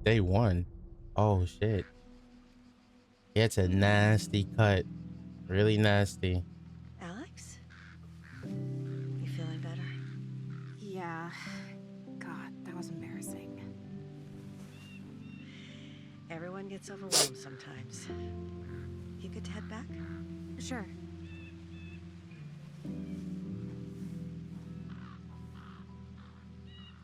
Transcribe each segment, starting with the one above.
day one. Oh shit. Yeah, it's a nasty cut. Really nasty. Alex? You feeling better? Yeah. God, that was embarrassing. Everyone gets overwhelmed sometimes. You good to head back? Sure.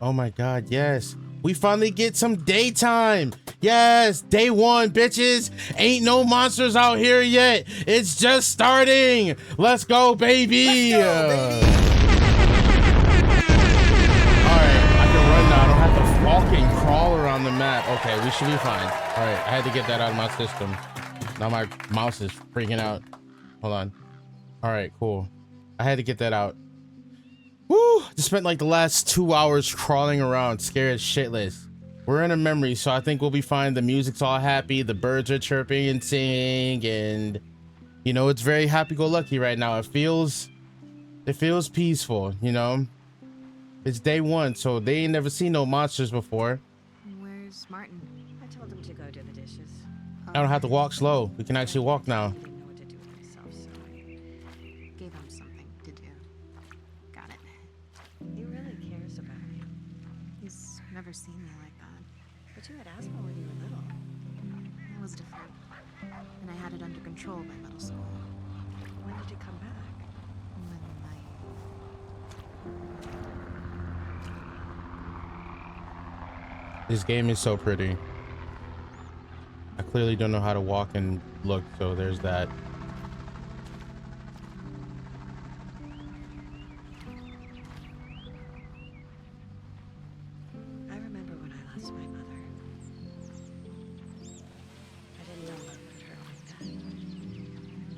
Oh my god, yes. We finally get some daytime. Yes, day one, bitches. Ain't no monsters out here yet. It's just starting. Let's go, baby. All right, I can run now. I don't have to walk and crawl around the map. Okay, we should be fine. All right, I had to get that out of my system. Now my mouse is freaking out. Hold on. All right, cool. I had to get that out. Woo! Just spent like the last 2 hours crawling around, scared shitless. We're in a memory, so I think we'll be fine. The music's all happy, the birds are chirping and singing, and you know, it's very happy-go-lucky right now. It feels peaceful, you know. It's day one, so they ain't never seen no monsters before. Where's Martin? I told him to go do the dishes. I don't have to walk slow. We can actually walk now. He didn't know what to do with himself, so Gave him something to do. Got it. he really cares about you. He's never seen me like that. But you had asthma when you were little. It was different. And I had it under control by middle school. When did it come back? When This game is so pretty. I clearly don't know how to walk and look, so there's that. I remember when I lost my mother. I didn't know love could hurt like that.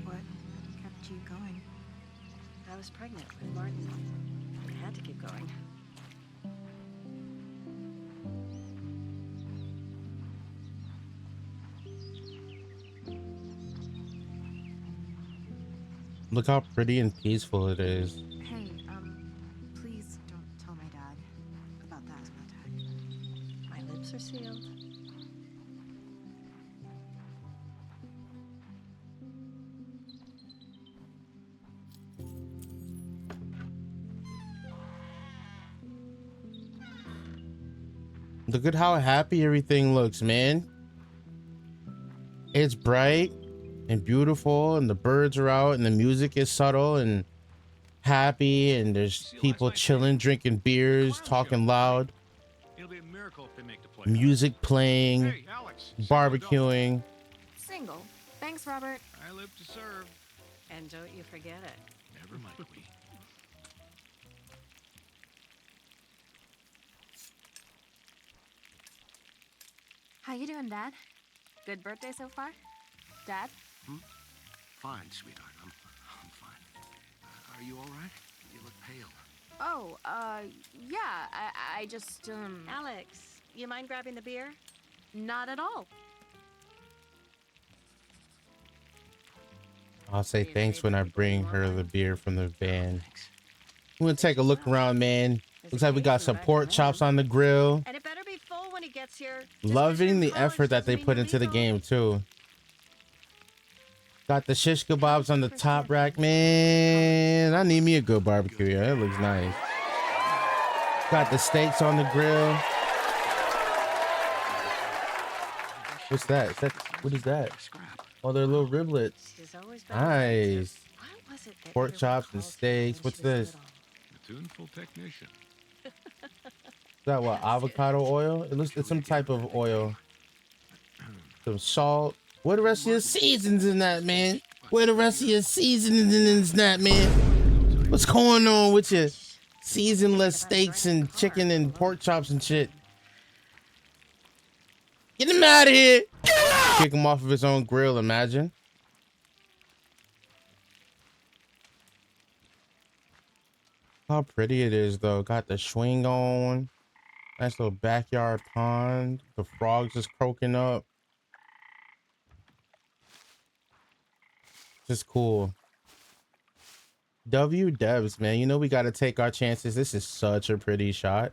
what kept you going? I was pregnant with Martin. I had to keep going. Look how pretty and peaceful it is. Hey, please don't tell my dad about the asthma attack. My lips are sealed. Look at how happy everything looks, man. It's bright and beautiful, and the birds are out, and the music is subtle and happy, and there's people chilling, drinking beers, talking loud, It'll be a miracle if they make the play. music playing, Hey, Alex. barbecuing. Single. Thanks, Robert. I live to serve. And don't you forget it. Never might we. How you doing, Dad? Good birthday so far? Dad? Fine, sweetheart. I'm fine. Are you all right? You look pale. Oh, yeah, I just, Alex, you mind grabbing the beer? not at all. I'll say thanks when I bring her the beer from the van. We're gonna take a look around, man. Looks like we got some pork chops on the grill. And it better be full when he gets here. Loving the effort that they put into the game too. Got the shish kebabs on the top rack, man. I need me a good barbecue. Yeah, that looks nice. Got the steaks on the grill. What's that? What is that? Oh, they're little riblets. She's always been Nice. What was it that Pork everyone chops and called her steaks. when What's she was this? little? A tuneful technician. Is that what? Avocado oil? It looks it's some type of oil. Some salt. Where the rest of your seasons in that, man? Where the rest of your seasonings in that, man? What's going on with your seasonless steaks and chicken and pork chops and shit? Get him out of here! Kick him off of his own grill, imagine. How pretty it is, though. Got the swing on. Nice little backyard pond. The frogs just croaking up. Just cool. W Devs, man. You know we got to take our chances. This is such a pretty shot.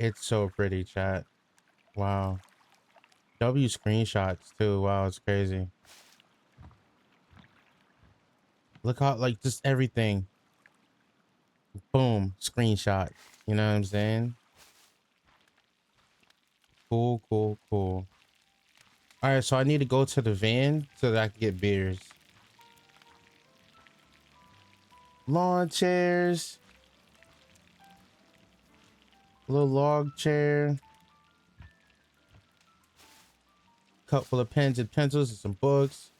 It's so pretty, chat. Wow. W screenshots too. Wow, it's crazy. Look how, like, just everything. Boom, screenshot. You know what I'm saying? Cool, cool, cool. All right, so I need to go to the van so that I can get beers. Lawn chairs. Little log chair. Cup full of pens and pencils and some books.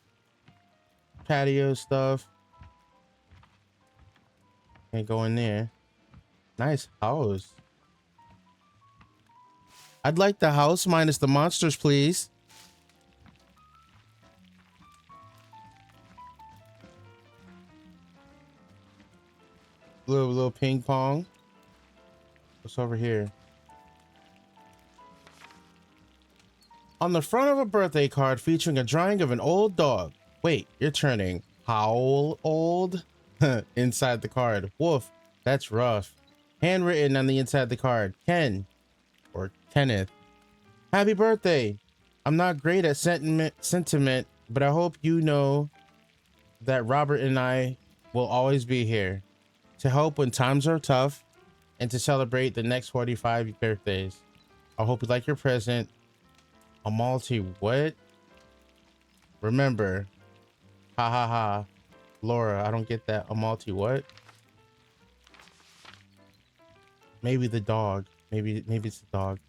Patio stuff. Can't go in there. Nice house. I'd like the house minus the monsters, please. Little ping pong. What's over here? On the front of a birthday card featuring a drawing of an old dog. Wait, you're turning how old? Inside the card. Woof, that's rough. Handwritten on the inside the card. Ken or Kenneth. Happy birthday. I'm not great at sentiment, but I hope you know that Robert and I will always be here to help when times are tough and to celebrate the next 45 birthdays. I hope you like your present. A multi what? Remember. Ha ha ha. Laura, I don't get that. A multi what? Maybe the dog. Maybe it's the dog.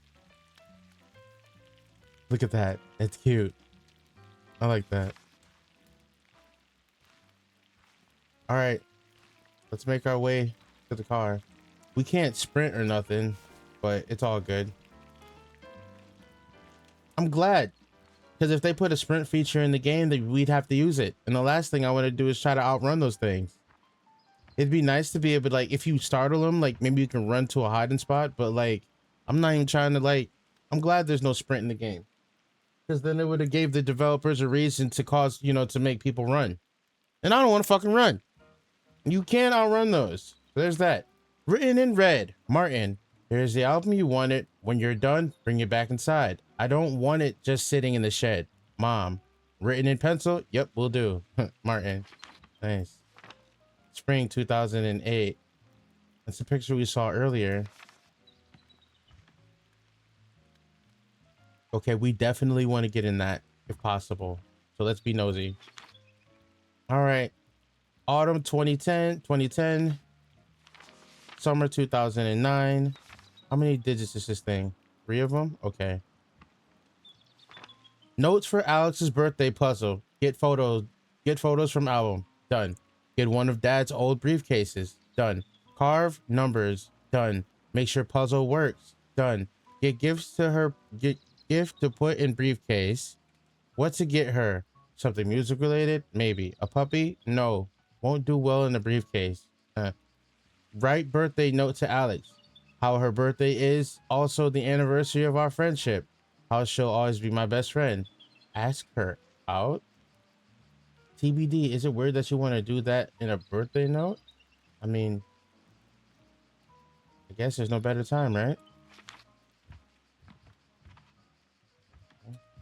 Look at that. It's cute. I like that. All right. Let's make our way to the car. We can't sprint or nothing, but it's all good. I'm glad. Because if they put a sprint feature in the game, then we'd have to use it. And the last thing I want to do is try to outrun those things. It'd be nice to be able to, like, if you startle them, like, maybe you can run to a hiding spot. But, like, I'm not even trying to, like, I'm glad there's no sprint in the game. Because then it would have gave the developers a reason to cause, you know, to make people run. And I don't want to fucking run. You can't outrun those. There's that. Written in red. Martin, here's the album you wanted. When you're done, bring it back inside. I don't want it just sitting in the shed. Mom. Written in pencil? Yep, will do. Martin. Nice. Spring 2008. That's the picture we saw earlier. Okay, we definitely want to get in that if possible. So let's be nosy. All right. Autumn 2010. Summer 2009. How many digits is this thing? 3 of them? Okay. Notes for Alex's birthday puzzle. Get photos from album. Done. Get one of Dad's old briefcases. Done. Carve numbers. Done. Make sure puzzle works. Done. Get gifts to her. Get gift to put in briefcase. What to get her? Something music related? Maybe. A puppy? No. Won't do well in the briefcase. Write birthday note to Alex. How her birthday is also the anniversary of our friendship. How she'll always be my best friend. Ask her out. TBD, is it weird that you want to do that in a birthday note? I mean, I guess there's no better time, right?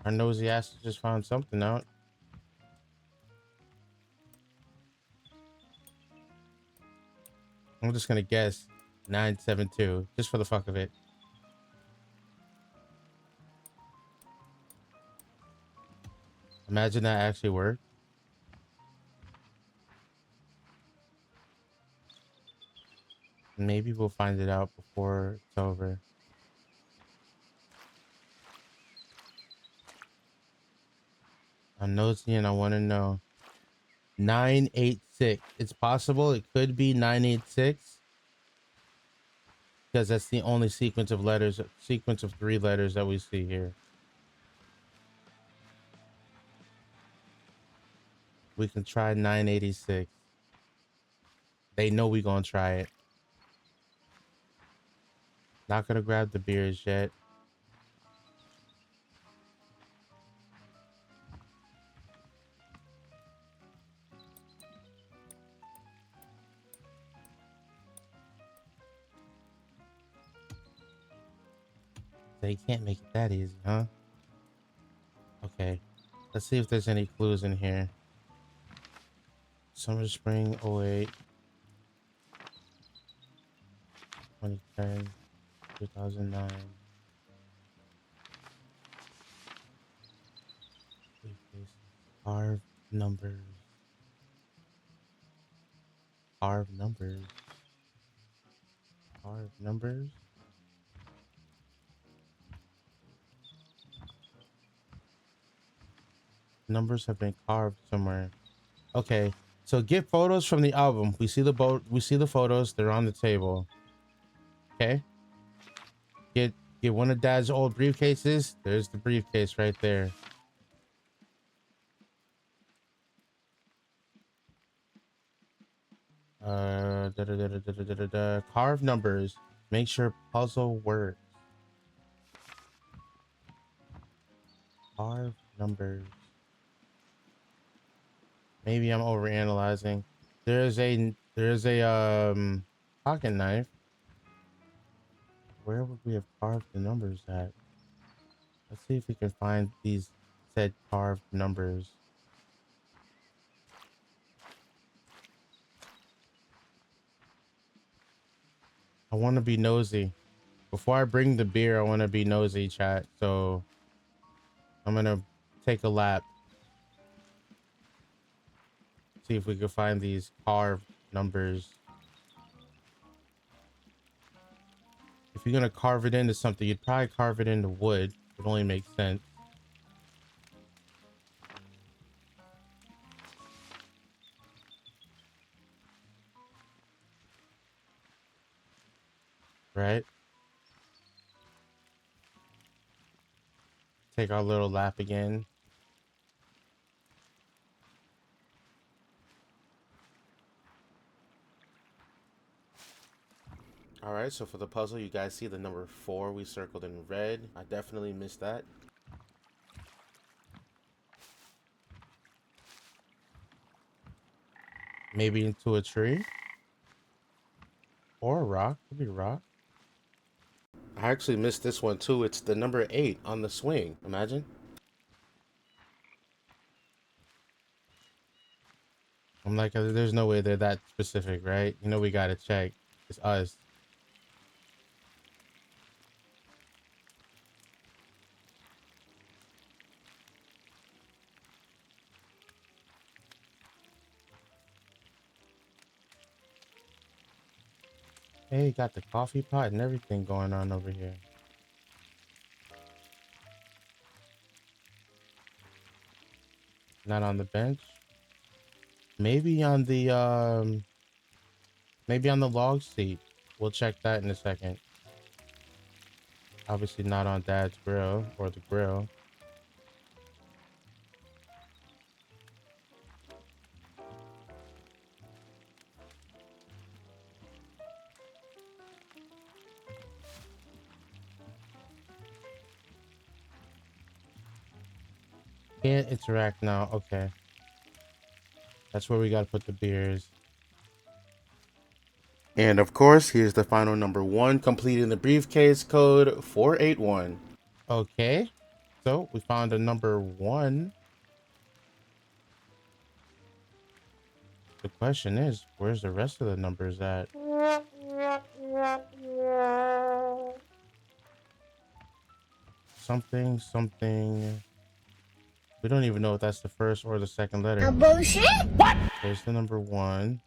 Our nosy ass just found something out. I'm just gonna guess 972, just for the fuck of it. Imagine that actually worked. Maybe we'll find it out before it's over. I'm nosy and I want to know. 986. It's possible it could be 986. Because that's the only sequence of letters, sequence of 3 letters that we see here. We can try 986. They know we gonna try it. Not gonna grab the beers yet. They can't make it that easy, huh? Okay. Let's see if there's any clues in here. Summer, spring, 08, 2010, 2009. Briefcases. Carved numbers. Carved numbers. Carved numbers. Numbers have been carved somewhere. Okay. So get photos from the album. We see the boat. We see the photos. They're on the table. Okay. Get one of Dad's old briefcases. There's the briefcase right there. Carve numbers. Make sure puzzle works. Carve numbers. Maybe I'm overanalyzing. There's a pocket knife. Where would we have carved the numbers at? Let's see if we can find these said carved numbers. I want to be nosy. Before I bring the beer, I want to be nosy, chat. So I'm gonna take a lap. See if we can find these carved numbers. If you're gonna carve it into something, you'd probably carve it into wood. It only makes sense. Right? Take our little lap again. All right, so for the puzzle, you guys see the number 4 we circled in red. I definitely missed that. Maybe into a tree or a rock. Could be a rock. I actually missed this one too. It's the number 8 on the swing. Imagine. I'm like, there's no way they're that specific, right? You know, we gotta check. It's us. Hey, got the coffee pot and everything going on over here. Not on the bench. Maybe on the maybe on the log seat. We'll check that in a second. Obviously not on Dad's grill or the grill. Can't interact now. Okay. That's where we gotta put the beers. And of course, here's the final number 1, completing the briefcase code 481. Okay. So we found a number 1. The question is, where's the rest of the numbers at? Something, something. We don't even know if that's the first or the second letter. A bullshit? What? There's the number 1.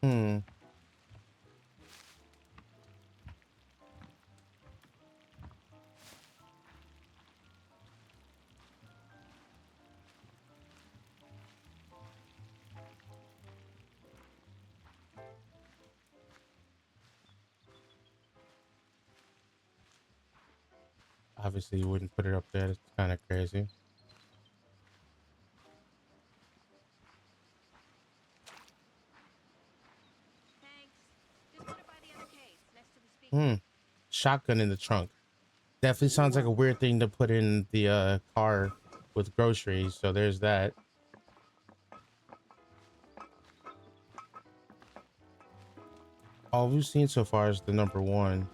Hmm. Obviously, you wouldn't put it up there. It's kind of crazy. Thanks. Just want to buy the other case next to the speaker. Hmm. Shotgun in the trunk. Definitely sounds like a weird thing to put in the car with groceries. So there's that. All we've seen so far is the number one.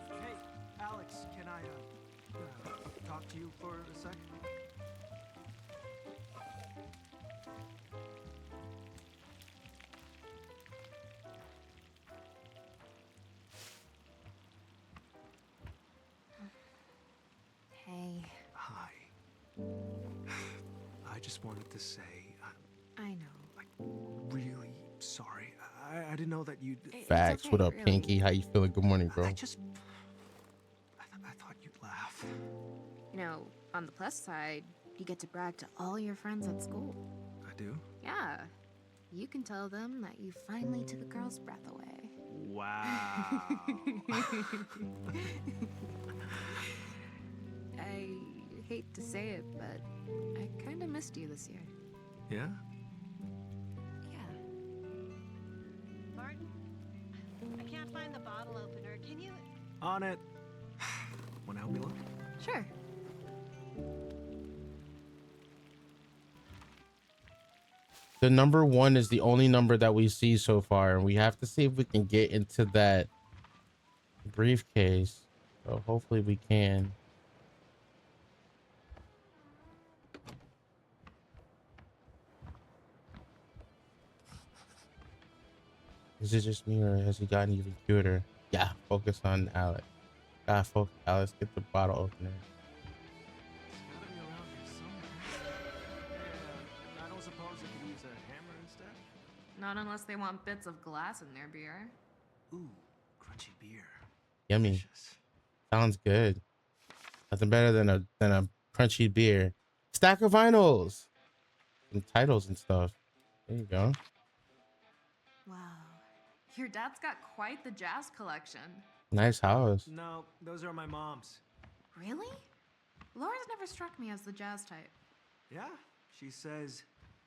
Hey, Alex, can I talk to you for a sec? Hey, Hi. I just wanted to say I know. I'm really sorry. I didn't know that you'd. Facts. It's What okay, up, really. Pinky? How you feeling? Good morning, bro. I thought you'd laugh. You know, on the plus side, you get to brag to all your friends at school. I do? Yeah. You can tell them that you finally took a girl's breath away. Wow. I hate to say it, but I kind of missed you this year. Yeah? Yeah. Martin, I can't find the bottle opener. Can you? On it. Wanna help me look? Sure. The number one is the only number that we see so far, and we have to see if we can get into that briefcase. So hopefully we can. Is it just me, or has he gotten even cuter? Yeah, focus on Alex. Gotta focus, Alex. Get the bottle opener. It's gotta be around here somewhere. Yeah, I don't suppose I could use a hammer instead? Not unless they want bits of glass in their beer. Ooh, crunchy beer. Yummy. Delicious. Sounds good. Nothing better than a crunchy beer. Stack of vinyls. Some titles and stuff. There you go. Wow. Your dad's got quite the jazz collection. Nice house. No, those are my mom's. Really? Laura's never struck me as the jazz type. Yeah, she says,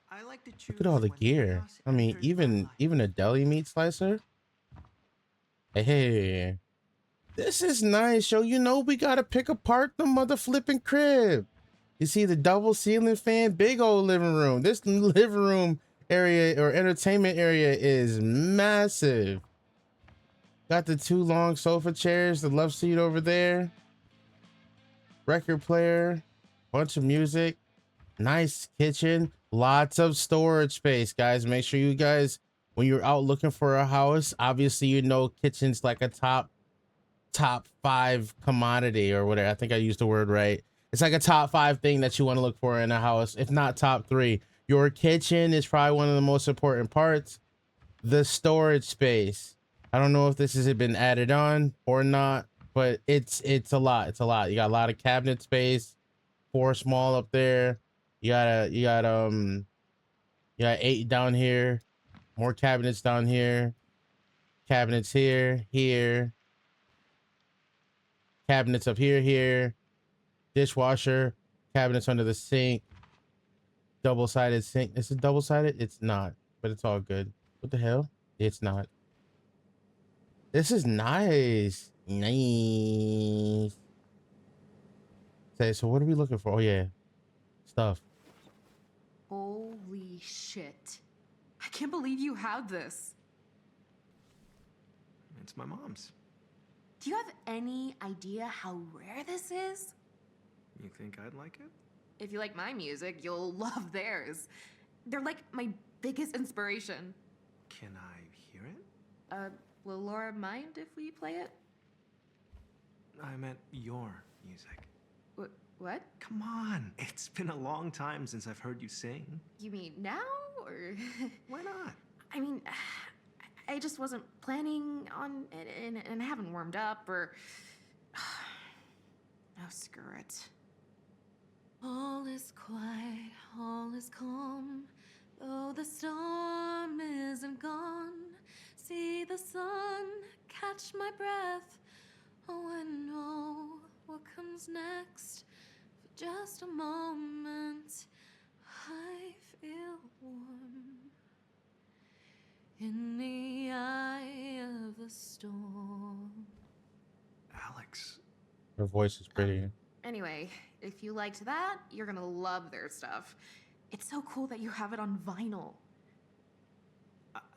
I like to choose. Look at all the when gear. chaos I mean, enters my even life." a deli meat slicer. Hey, this is nice, yo. You know we gotta pick apart the mother flipping crib. You see the double ceiling fan, big old living room. This living room area or entertainment area is massive. Got the two long sofa chairs, the love seat over there. Record player, bunch of music. Nice kitchen, lots of storage space, guys. Make sure you guys, when you're out looking for a house, obviously you know kitchen's like a top 5 commodity or whatever. I think I used the word right. It's like a top 5 thing that you want to look for in a house, if not top 3. Your kitchen is probably one of the most important parts. The storage space. I don't know if this has been added on or not, but it's a lot. It's a lot. You got a lot of cabinet space, 4 small up there. You got 8 down here, more cabinets down here, cabinets here, cabinets up here, dishwasher, cabinets under the sink, double-sided sink. Is it double-sided? It's not, but it's all good. What the hell? It's not. This is nice. Nice. Okay, so what are we looking for? Oh yeah, stuff. Holy shit. I can't believe you have this. It's my mom's. Do you have any idea how rare this is? You think I'd like it? If you like my music, you'll love theirs. They're like my biggest inspiration. Can I hear it? Will Laura mind if we play it? I meant your music. What? Come on. It's been a long time since I've heard you sing. You mean now, or? Why not? I mean, I just wasn't planning on it, and I haven't warmed up, or... Oh, screw it. All is quiet, all is calm, though the storm isn't gone. See the sun catch my breath. Oh, I know what comes next. For just a moment, I feel warm. In Her voice is pretty. Anyway, if you liked that, you're gonna love their stuff. It's so cool that you have it on vinyl.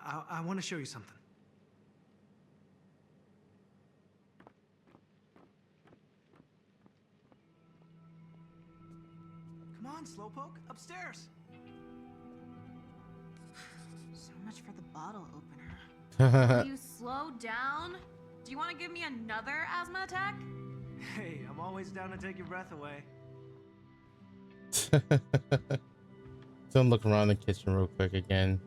I want to show you something. Come on, Slowpoke, upstairs. So much for the bottle opener. That's Will you slow down? Do you want to give me another asthma attack? Hey, I'm always down to take your breath away. Don't look around the kitchen real quick again.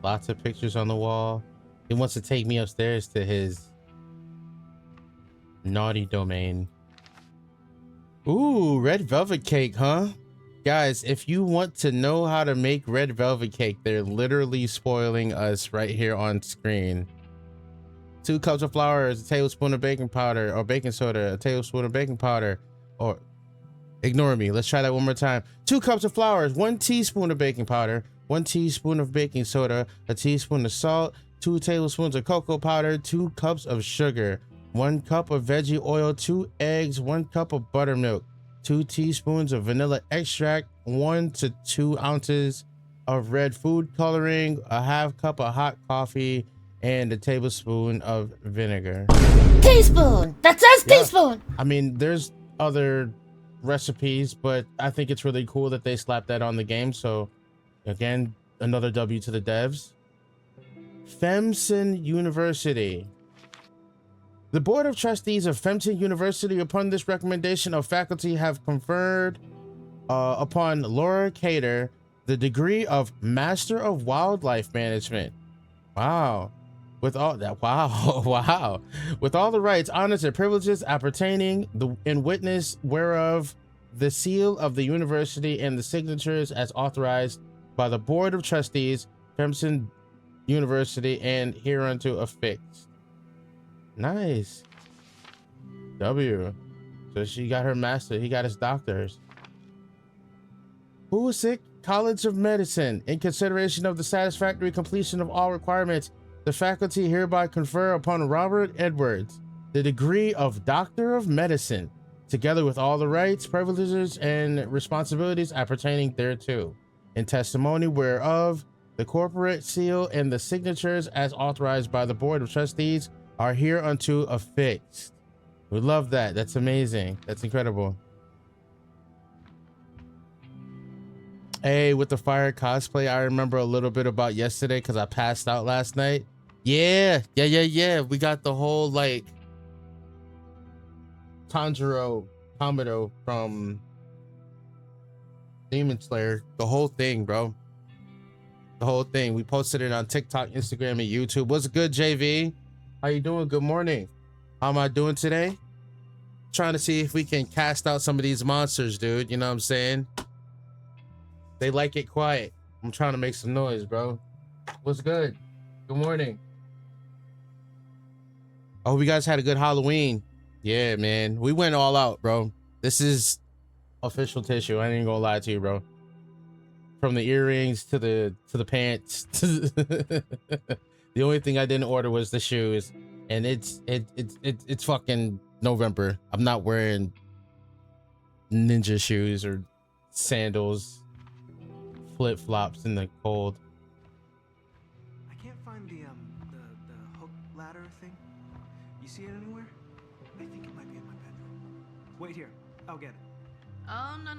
Lots of pictures on the wall. He wants to take me upstairs to his naughty domain. Ooh, red velvet cake, huh? Guys, if you want to know how to make red velvet cake, they're literally spoiling us right here on screen. 2 cups of flour, a tablespoon of baking powder or baking soda, a tablespoon of baking powder, or ignore me. Let's try that one more time. 2 cups of flour, 1 teaspoon of baking powder, 1 teaspoon of baking soda, a teaspoon of salt, 2 tablespoons of cocoa powder, 2 cups of sugar, 1 cup of veggie oil, 2 eggs, 1 cup of buttermilk, 2 teaspoons of vanilla extract, 1 to 2 ounces of red food coloring, a half cup of hot coffee, and a tablespoon of vinegar. Teaspoon! That says teaspoon! I mean, there's other recipes, but I think it's really cool that they slapped that on the game. So again, another W to the devs. Femson University. The Board of Trustees of Femson University, upon this recommendation of faculty, have conferred upon Laura Cater the degree of Master of Wildlife Management. Wow. With all that, wow, wow. With all the rights, honors, and privileges appertaining in witness whereof the seal of the university and the signatures as authorized by the Board of Trustees, Femson University, and hereunto affixed. Nice. W. So she got her master, he got his doctors. Who is sick? College of Medicine. In consideration of the satisfactory completion of all requirements, the faculty hereby confer upon Robert Edwards the degree of Doctor of Medicine, together with all the rights, privileges, and responsibilities appertaining thereto, in testimony whereof the corporate seal and the signatures as authorized by the Board of Trustees are hereunto affixed. We love that. That's amazing. That's incredible. Hey, with the fire cosplay, I remember a little bit about yesterday because I passed out last night. Yeah. We got the whole like Tanjiro Kamado from Demon Slayer. The whole thing, bro. The whole thing. We posted it on TikTok, Instagram, and YouTube. What's good, JV? How you doing? Good morning. How am I doing today? Trying to see if we can cast out some of these monsters, dude. You know what I'm saying? They like it quiet. I'm trying to make some noise, bro. What's good? Good morning. I hope you guys had a good Halloween. Yeah, man. We went all out, bro. This is official tissue. I ain't gonna lie to you, bro. From the earrings to the pants. The only thing I didn't order was the shoes. And it's fucking November. I'm not wearing ninja shoes or sandals, flip-flops in the cold. I can't find the hook ladder thing. You see it anywhere? I think it might be in my bedroom. Wait here. I'll get it. Oh, no.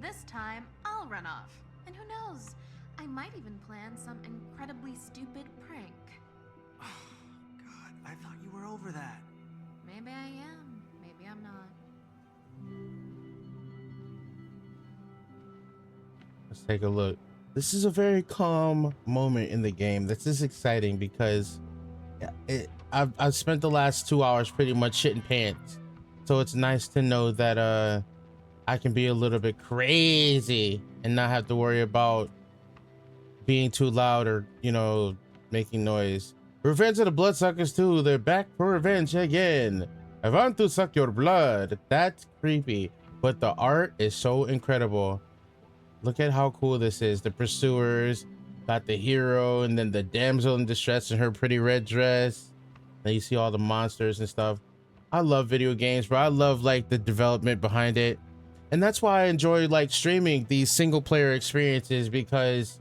This time, I'll run off. And who knows? I might even plan some incredibly stupid prank. Oh, God. I thought you were over that. Maybe I am. Maybe I'm not. Let's take a look. This is a very calm moment in the game. This is exciting because I've spent the last 2 hours pretty much shitting pants. So it's nice to know that I can be a little bit crazy and not have to worry about being too loud or, you know, making noise. Revenge of the Bloodsuckers too. They're back for revenge again. I want to suck your blood. That's creepy, but the art is so incredible. Look at how cool this is. The pursuers got the hero and then the damsel in distress in her pretty red dress. Then you see all the monsters and stuff. I love video games, bro. I love like the development behind it. And that's why I enjoy like streaming these single player experiences, because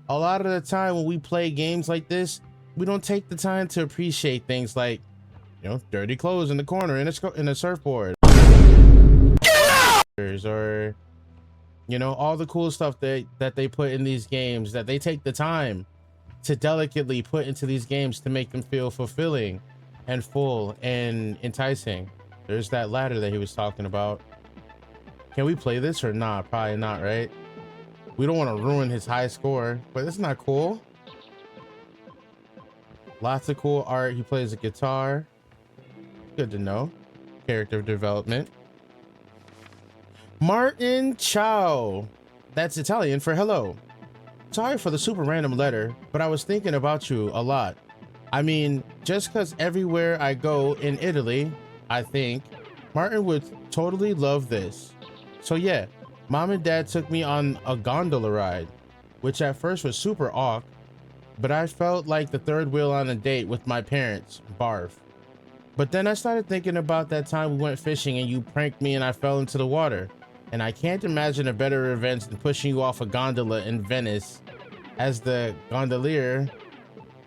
a lot of the time when we play games like this, we don't take the time to appreciate things like, you know, dirty clothes in the corner in a surfboard, or, you know, all the cool stuff that they put in these games, that they take the time to delicately put into these games to make them feel fulfilling and full and enticing. There's that ladder that he was talking about. Can we play this or not? Probably not, right? We don't want to ruin his high score, but it's not cool. Lots of cool art. He plays a guitar. Good to know. Character development. Martin Ciao. That's Italian for hello. Sorry for the super random letter, but I was thinking about you a lot. I mean, just because everywhere I go in Italy, I think Martin would totally love this. So yeah, mom and dad took me on a gondola ride, which at first was super awkward, but I felt like the third wheel on a date with my parents. Barf. But then I started thinking about that time we went fishing and you pranked me and I fell into the water. And I can't imagine a better revenge than pushing you off a gondola in Venice as the gondolier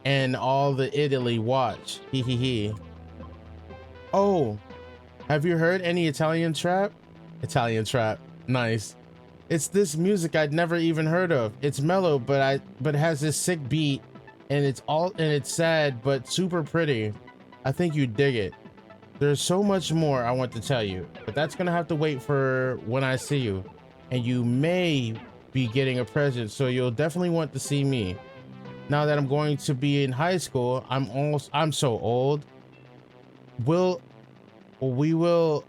and all the Italy watch. Hee hee hee. Oh, have you heard any Italian trap? Italian trap. Nice. It's this music I'd never even heard of. It's mellow, but has this sick beat, and it's sad but super pretty. I think you'd dig it. There's so much more I want to tell you, but that's gonna have to wait for when I see you. And you may be getting a present, so you'll definitely want to see me. Now that I'm going to be in high school, I'm so old. We will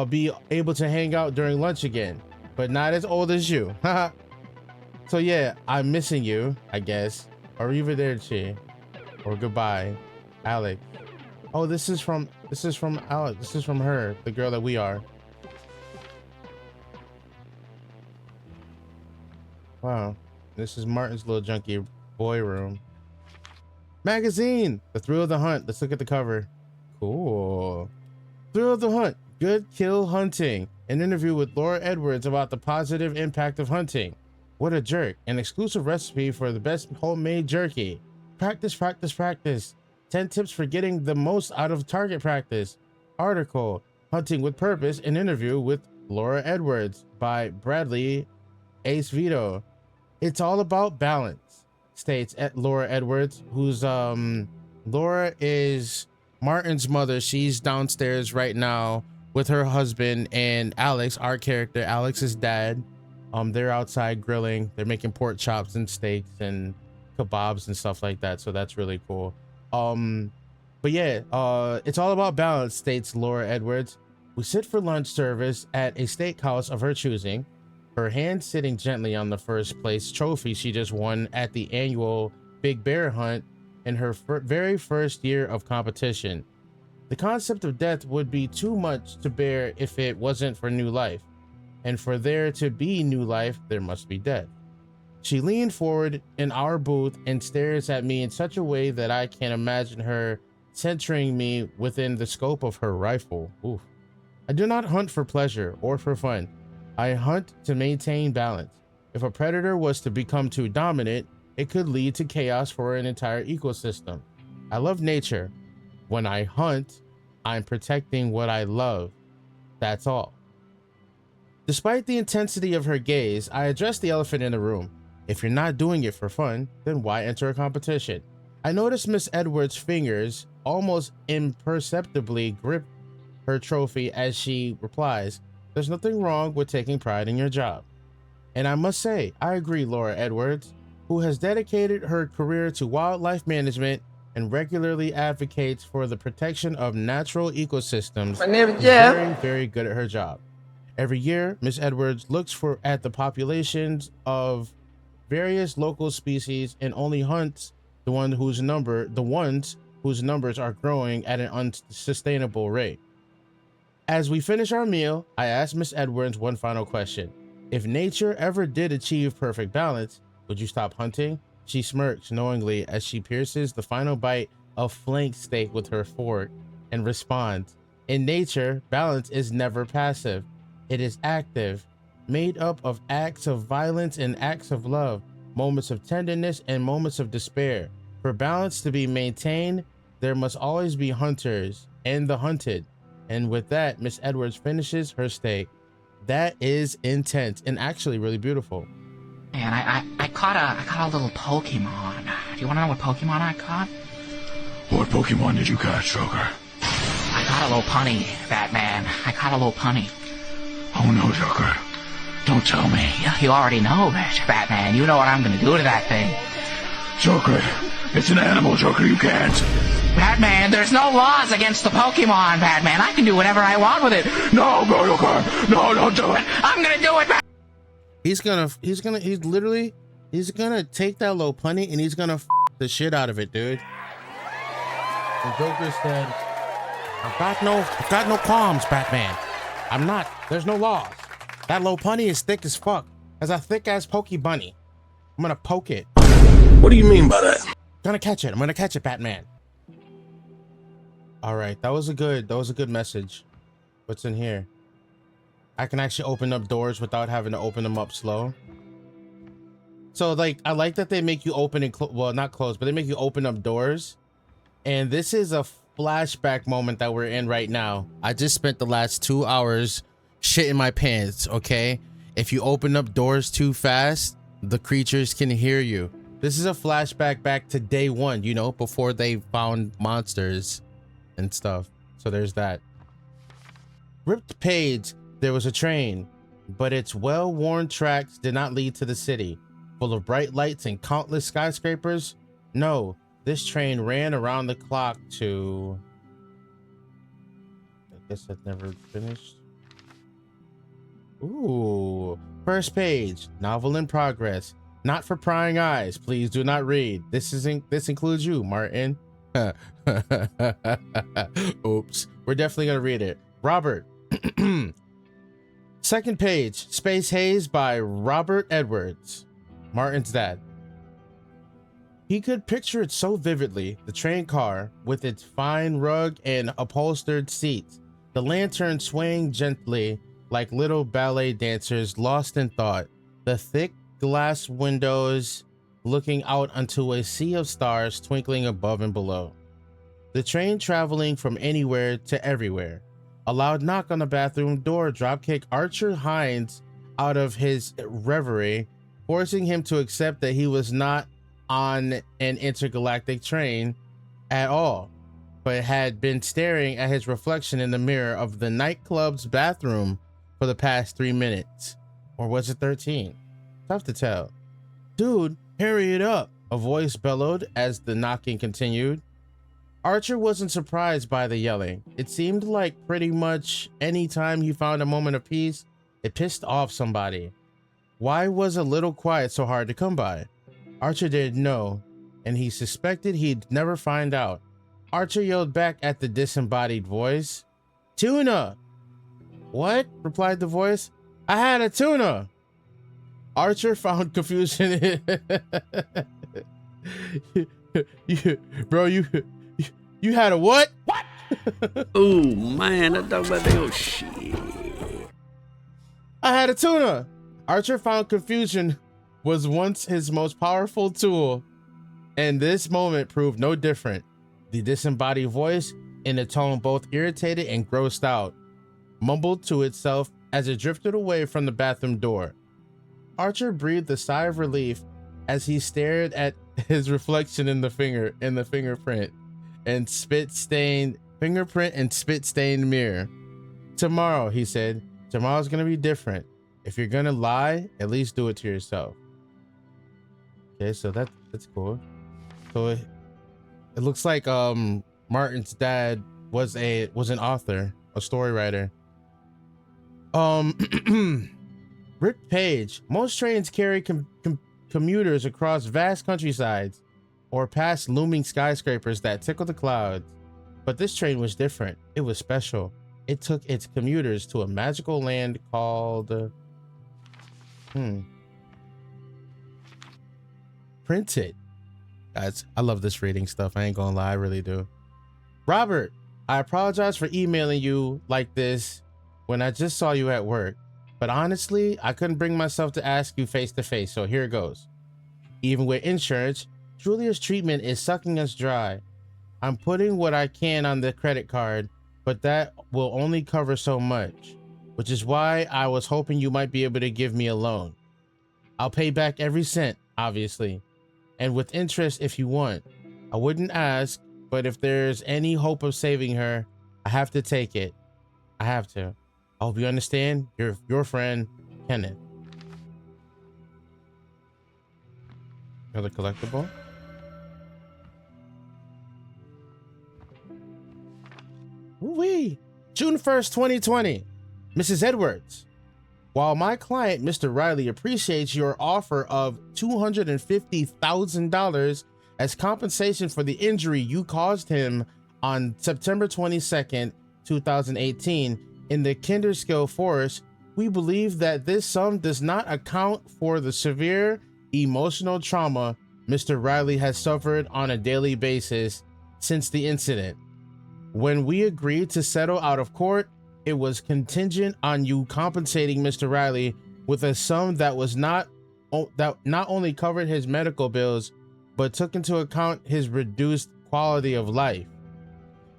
be able to hang out during lunch again, but not as old as you. So yeah, I'm missing you, I guess. Arrivederci, or goodbye, Alex. Oh, this is from Alex. This is from her, the girl that we are. Wow, this is Martin's little junkie boy room. Magazine, The Thrill of the Hunt. Let's look at the cover. Cool. Thrill of the Hunt, Good Kill Hunting. An interview with Laura Edwards about the positive impact of hunting. What a jerk. An exclusive recipe for the best homemade jerky. Practice, practice, practice. 10 tips for getting the most out of target practice. Article, Hunting with Purpose, an interview with Laura Edwards by Bradley Ace Vito. It's all about balance, states Laura Edwards, who's Laura is Martin's mother. She's downstairs right now with her husband and Alex, our character, Alex's dad. They're outside grilling. They're making pork chops and steaks and kebabs and stuff like that. So that's really cool. But yeah, it's all about balance, states Laura Edwards. We sit for lunch service at a steakhouse of her choosing, her hand sitting gently on the first place trophy she just won at the annual Big Bear Hunt in her very first year of competition. The concept of death would be too much to bear if it wasn't for new life. And for there to be new life, there must be death. She leaned forward in our booth and stares at me in such a way that I can imagine her centering me within the scope of her rifle. Oof. I do not hunt for pleasure or for fun. I hunt to maintain balance. If a predator was to become too dominant, it could lead to chaos for an entire ecosystem. I love nature. When I hunt, I'm protecting what I love. That's all. Despite the intensity of her gaze, I addressed the elephant in the room. If you're not doing it for fun, then why enter a competition? I noticed Miss Edwards' fingers almost imperceptibly grip her trophy as she replies, "There's nothing wrong with taking pride in your job." And I must say, I agree, Laura Edwards, who has dedicated her career to wildlife management and regularly advocates for the protection of natural ecosystems. My name is Jeff. Very, very good at her job. Every year, Miss Edwards looks at the populations of various local species and only hunts the ones whose numbers are growing at an unsustainable rate. As we finish our meal, I asked Miss Edwards one final question. If nature ever did achieve perfect balance, would you stop hunting? She smirks knowingly as she pierces the final bite of flank steak with her fork and responds, In nature, balance is never passive. It is active, made up of acts of violence and acts of love, moments of tenderness and moments of despair. For balance to be maintained, there must always be hunters and the hunted. And with that, Miss Edwards finishes her steak. That is intense and actually really beautiful. Man, I caught a little Pokemon. Do you want to know what Pokemon I caught? What Pokemon did you catch, Joker? I caught a little punny, Batman. I caught a little punny. Oh no, Joker. Don't tell me. You already know, Batman. You know what I'm gonna do to that thing. Joker, it's an animal, Joker. You can't. Batman, there's no laws against the Pokemon, Batman. I can do whatever I want with it. No, Joker. No, don't do it. I'm gonna do it, He's gonna take that little punny and he's gonna f the shit out of it, dude. The Joker said, I've got no qualms, Batman. There's no laws. That little punny is thick as fuck. Has a thick ass pokey bunny. I'm gonna poke it. What do you mean by that? I'm gonna catch it, Batman. All right, that was a good message. What's in here? I can actually open up doors without having to open them up slow. So like, I like that they make you open and well, not close, but they make you open up doors. And this is a flashback moment that we're in right now. I just spent the last 2 hours shitting my pants, okay? If you open up doors too fast, the creatures can hear you. This is a flashback back to day one, you know, before they found monsters and stuff. So there's that. Ripped page. There was a train, but its well-worn tracks did not lead to the city. Full of bright lights and countless skyscrapers? No, this train ran around the clock to... I guess that never finished. Ooh, first page, novel in progress. Not for prying eyes. Please do not read. This includes you, Martin. Oops. We're definitely gonna read it. Robert. Second page, Space Haze by Robert Edwards, Martin's dad. He could picture it so vividly, the train car with its fine rug and upholstered seats, the lantern swaying gently like little ballet dancers lost in thought, the thick glass windows looking out onto a sea of stars twinkling above and below. The train traveling from anywhere to everywhere. A loud knock on the bathroom door dropkicked Archer Hines out of his reverie, forcing him to accept that he was not on an intergalactic train at all, but had been staring at his reflection in the mirror of the nightclub's bathroom for the past 3 minutes. Or was it 13? Tough to tell. Dude, hurry it up, a voice bellowed as the knocking continued. Archer wasn't surprised by the yelling. It seemed like pretty much any time he found a moment of peace, it pissed off somebody. Why was a little quiet so hard to come by? Archer didn't know, and he suspected he'd never find out. Archer yelled back at the disembodied voice, "Tuna!" "What?" replied the voice. "I had a tuna!" Archer found confusion. You had a what? What? Oh man, that dog about that shit. I had a tuna. Archer found confusion was once his most powerful tool, and this moment proved no different. The disembodied voice, in a tone both irritated and grossed out, mumbled to itself as it drifted away from the bathroom door. Archer breathed a sigh of relief as he stared at his reflection in the fingerprint and spit-stained mirror. Tomorrow, he said, tomorrow's gonna be different. If you're gonna lie, at least do it to yourself. Okay, so that's cool. So it looks like Martin's dad was an author, a story writer. Rick Page. Most trains carry commuters across vast countrysides or past looming skyscrapers that tickle the clouds. But this train was different. It was special. It took its commuters to a magical land called... Printed. Guys, I love this reading stuff. I ain't gonna lie, I really do. Robert, I apologize for emailing you like this when I just saw you at work, but honestly, I couldn't bring myself to ask you face to face, so here it goes. Even with insurance, Julia's treatment is sucking us dry. I'm putting what I can on the credit card, but that will only cover so much, which is why I was hoping you might be able to give me a loan. I'll pay back every cent, obviously, and with interest if you want. I wouldn't ask, but if there's any hope of saving her, I have to take it. I have to. I hope you understand. Your friend, Kenneth. Another collectible. Woo-wee. June 1st, 2020. Mrs. Edwards. While my client, Mr. Riley, appreciates your offer of $250,000 as compensation for the injury you caused him on September 22nd, 2018 in the Kinderskill Forest, we believe that this sum does not account for the severe emotional trauma Mr. Riley has suffered on a daily basis since the incident. When we agreed to settle out of court, it was contingent on you compensating Mr. Riley with a sum that not only covered his medical bills, but took into account his reduced quality of life.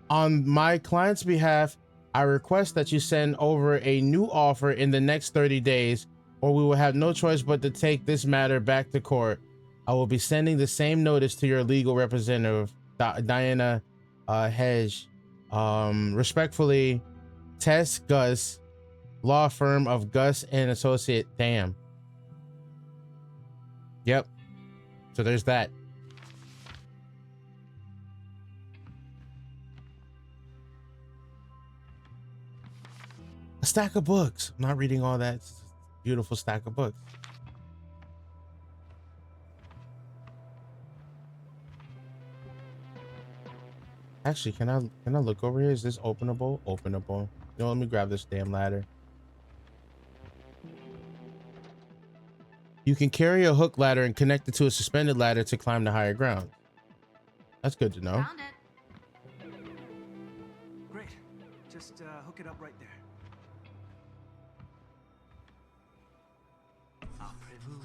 On my client's behalf, I request that you send over a new offer in the next 30 days, or we will have no choice but to take this matter back to court. I will be sending the same notice to your legal representative, Diana Hedge. Respectfully, Tess Gus, law firm of Gus and Associate. Damn. Yep. So there's that. A stack of books. I'm not reading all that. It's a beautiful stack of books. Actually, can I look over here? Is this openable? Openable. You know, let me grab this damn ladder. You can carry a hook ladder and connect it to a suspended ladder to climb to higher ground. That's good to know. Found it. Great. Just hook it up right there. Après-vous.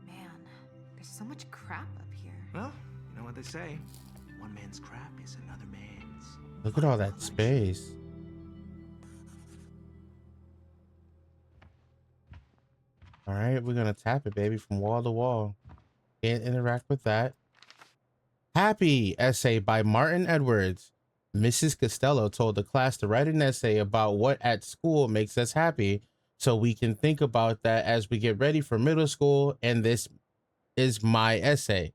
Man, there's so much crap up here. Well, you know what they say. One man's crap is another man's. Look at all that space. All right, we're gonna tap it, baby, from wall to wall. Can't interact with that. Happy essay by Martin Edwards. Mrs. Costello told the class to write an essay about what at school makes us happy, so we can think about that as we get ready for middle school, and this is my essay.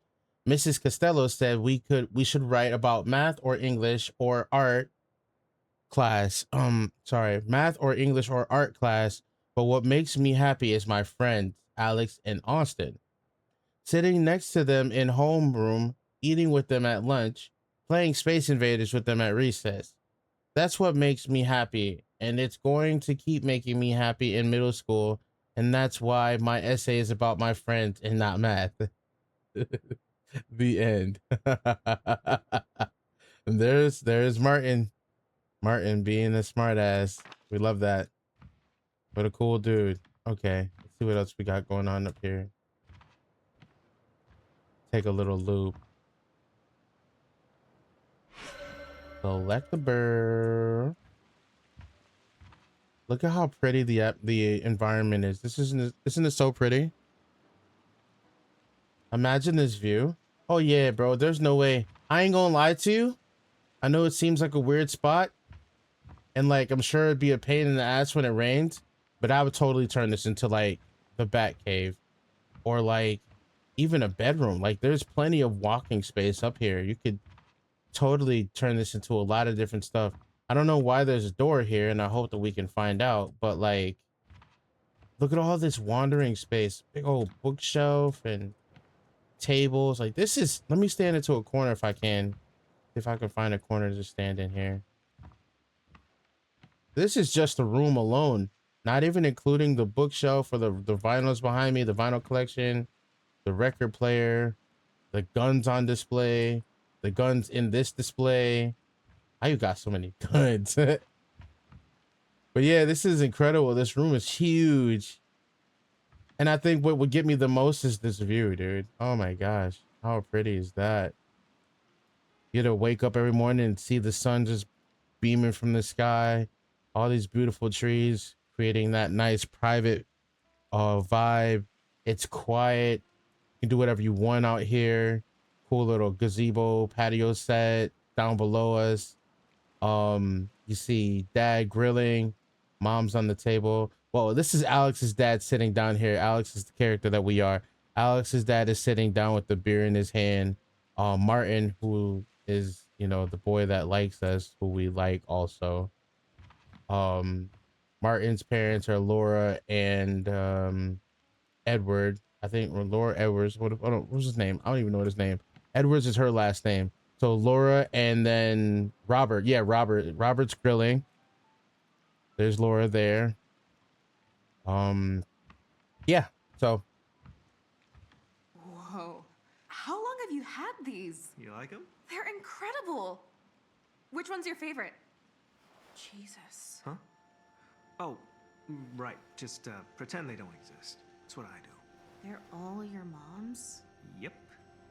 Mrs. Costello said we should write about math or English or art class. Math or English or art class, but what makes me happy is my friends, Alex and Austin. Sitting next to them in homeroom, eating with them at lunch, playing Space Invaders with them at recess. That's what makes me happy, and it's going to keep making me happy in middle school, and that's why my essay is about my friends and not math. The end. And there's Martin. Martin being a smartass. We love that. What a cool dude. Okay, let's see what else we got going on up here. Take a little loop. Select the bird. Look at how pretty the environment is. Isn't it so pretty? Imagine this view. Oh yeah, bro. There's no way. I ain't gonna lie to you. I know it seems like a weird spot, and like I'm sure it'd be a pain in the ass when it rains, but I would totally turn this into like the Bat Cave, or like even a bedroom. Like there's plenty of walking space up here. You could totally turn this into a lot of different stuff. I don't know why there's a door here, and I hope that we can find out, but like look at all this wandering space. Big old bookshelf and tables. Like this is, let me stand into a corner if I can. If I can find a corner to stand in here. This is just a room alone. not even including the bookshelf or the vinyls behind me, the vinyl collection, the record player, the guns on display, the guns in this display. How you got so many guns? But yeah, this is incredible. This room is huge. And I think what would get me the most is this view, dude. Oh my gosh. How pretty is that? You get to wake up every morning and see the sun just beaming from the sky. All these beautiful trees creating that nice private vibe. It's quiet. You can do whatever you want out here. Cool little gazebo patio set down below us. You see dad grilling, mom's on the table. Well, this is Alex's dad sitting down here. Alex is the character that we are. Alex's dad is sitting down with the beer in his hand. Martin, who is, you know, the boy that likes us, who we like also. Martin's parents are Laura and Edward. I think Laura Edwards. What's his name? I don't even know what his name. Edwards is her last name. So Laura and then Robert. Yeah, Robert. Robert's grilling. There's Laura there. Yeah. So. Whoa. How long have you had these? You like them? They're incredible. Which one's your favorite? Jesus. Huh? Oh, right. Just pretend they don't exist. That's what I do. They're all your mom's? Yep.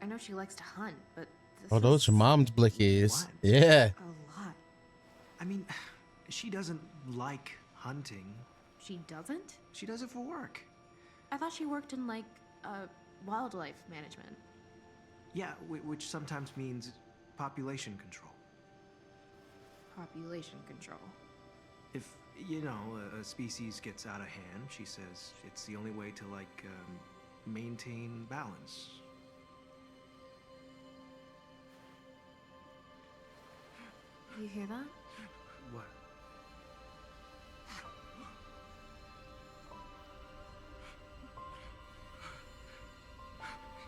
I know she likes to hunt, but this Oh, those is your mom's blickies. What? Yeah. a lot. I mean, she doesn't like hunting. She doesn't? She does it for work. I thought she worked in, like, wildlife management. Yeah, which sometimes means population control. Population control. If, you know, a species gets out of hand, she says it's the only way to, like, maintain balance. You hear that? What?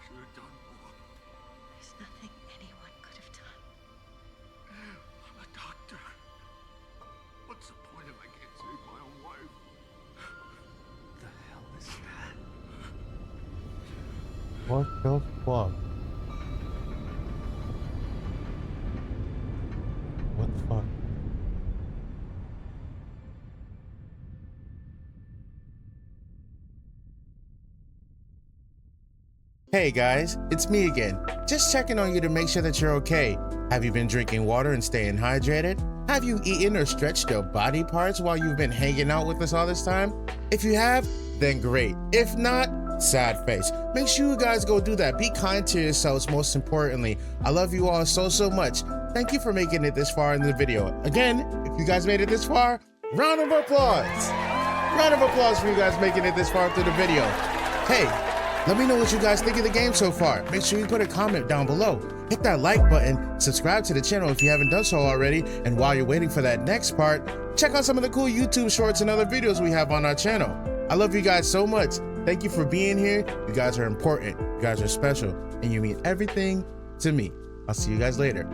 Should have done more. There's nothing anyone could have done. I'm a doctor. What's the point if I can't save my own wife? The hell is that? What the fuck? What the fuck? Hey guys, it's me again. Just checking on you to make sure that you're okay. Have you been drinking water and staying hydrated? Have you eaten or stretched your body parts while you've been hanging out with us all this time? If you have, then great. If not, sad face. Make sure you guys go do that. Be kind to yourselves, most importantly. I love you all so much. Thank you for making it this far in the video. Again, if you guys made it this far, round of applause. Round of applause for you guys making it this far through the video. Hey, let me know what you guys think of the game so far. Make sure you put a comment down below. Hit that like button, subscribe to the channel if you haven't done so already, and while you're waiting for that next part, check out some of the cool YouTube shorts and other videos we have on our channel. I love you guys so much. Thank you for being here. You guys are important. You guys are special, and you mean everything to me. I'll see you guys later.